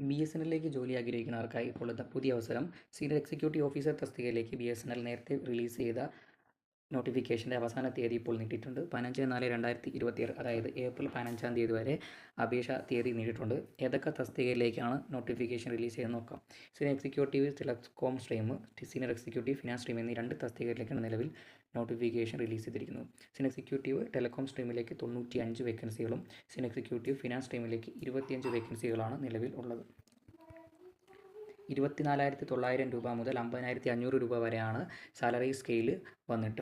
BSNL-ലേക്ക് ജോലി ആഗ്രഹിക്കുന്നവർക്കായി ഇപ്പോൾ പുതിയ അവസരം. സീനിയർ എക്സിക്യൂട്ടീവ് ഓഫീസർ തസ്തികയിലേക്ക് BSNL നേരത്തെ റിലീസ് ചെയ്ത നോട്ടിഫിക്കേഷൻ്റെ അവസാന തീയതി ഇപ്പോൾ നീട്ടിയിട്ടുണ്ട്. 15/4/2026, അതായത് ഏപ്രിൽ 15-ാം തീയതി വരെ അപേക്ഷ തീയതി നീട്ടിയിട്ടുണ്ട്. ഏതൊക്കെ തസ്തികയിലേക്കാണ് നോട്ടിഫിക്കേഷൻ റിലീസ് ചെയ്തെന്ന് നോക്കാം. Senior executive telecom stream, senior executive finance stream എന്നീ 2 തസ്തികയിലേക്കാണ് നിലവിൽ നോട്ടിഫിക്കേഷൻ റിലീസ് ചെയ്തിരിക്കുന്നത്. സീനിയർ എക്സിക്യൂട്ടീവ് ടെലകോം സ്ട്രീമിലേക്ക് 95 വേക്കൻസികളും സീനിയർ എക്സിക്യൂട്ടീവ് ഫിനാൻസ് സ്ട്രീമിലേക്ക് 25 വേക്കൻസികളാണ് നിലവിൽ ഉള്ളത്. 24,900 രൂപ മുതൽ 50,500 രൂപ വരെയാണ് സാലറി സ്കെയിൽ വന്നിട്ട്.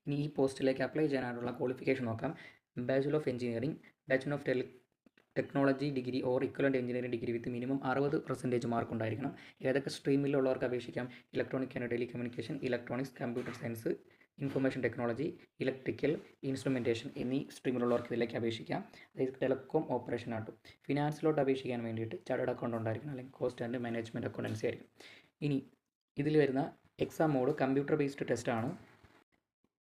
ഇനി ഈ പോസ്റ്റിലേക്ക് അപ്ലൈ ചെയ്യാനായിട്ടുള്ള ക്വാളിഫിക്കേഷൻ നോക്കാം. Bachelor of engineering, bachelor of technology degree or equivalent engineering degree with minimum 60% mark ഉണ്ടായിരിക്കണം. ഏതൊക്കെ സ്ട്രീമിലുള്ളവർക്ക് അപേക്ഷിക്കാം? Electronic and telecommunication, electronics, computer science, information technology, electrical, instrumentation എന്നീ സ്ട്രീമിലുള്ളവർക്ക് ഇതിലേക്ക് അപേക്ഷിക്കാം. അതായത് ടെലകോം ഓപ്പറേഷൻ ആയിട്ടും. ഫിനാൻസിലോട്ട് അപേക്ഷിക്കാൻ വേണ്ടിയിട്ട് ചാർട്ടേഡ് അക്കൗണ്ട് ഉണ്ടായിരിക്കണം, അല്ലെങ്കിൽ കോസ്റ്റ് ആൻഡ് മാനേജ്മെൻറ്റ് അക്കൗണ്ടൻസി ആയിരിക്കും. ഇനി ഇതിൽ വരുന്ന എക്സാം മോഡ് കമ്പ്യൂട്ടർ ബേസ്ഡ് ടെസ്റ്റാണ്.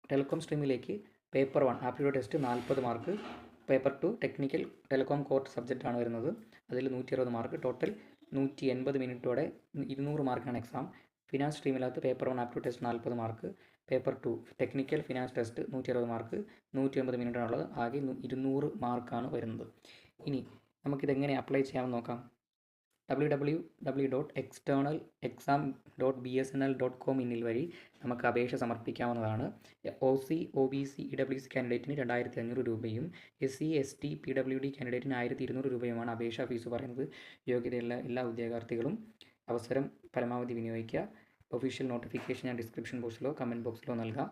ടെലകോം സ്ട്രീമിലേക്ക് paper 1 aptitude test 40 mark, paper 2 technical telecom core സബ്ജക്റ്റാണ് വരുന്നത്. അതിൽ 160 മാർക്ക്, ടോട്ടൽ 180 മിനിറ്റോടെ 200 മാർക്കാണ് എക്സാം. ഫിനാൻസ് സ്ട്രീമിനകത്ത് paper 1 aptitude test 40 mark, paper 2 technical finance test 160 mark, 180 മിനിറ്റാണുള്ളത്. ആകെ 200 മാർക്കാണ് വരുന്നത്. ഇനി നമുക്കിതെങ്ങനെ അപ്ലൈ ചെയ്യാമെന്ന് നോക്കാം. www.externalexam.bsnl.com എന്നിൽ വഴി നമുക്ക് അപേക്ഷ സമർപ്പിക്കാവുന്നതാണ്. OC, OBC, EWC കാൻഡിഡേറ്റിന് 2,500 രൂപയും SC, ST, PWD കാൻഡിഡേറ്റിന് 1,200 രൂപയുമാണ് അപേക്ഷാ ഫീസ് പറയുന്നത്. യോഗ്യതയുള്ള എല്ലാ ഉദ്യോഗാർത്ഥികളും അവസരം പരമാവധി വിനിയോഗിക്കുക. ഒഫീഷ്യൽ നോട്ടിഫിക്കേഷൻ ഞാൻ ഡിസ്ക്രിപ്ഷൻ ബോക്സിലോ കമൻറ്റ് ബോക്സിലോ നൽകാം.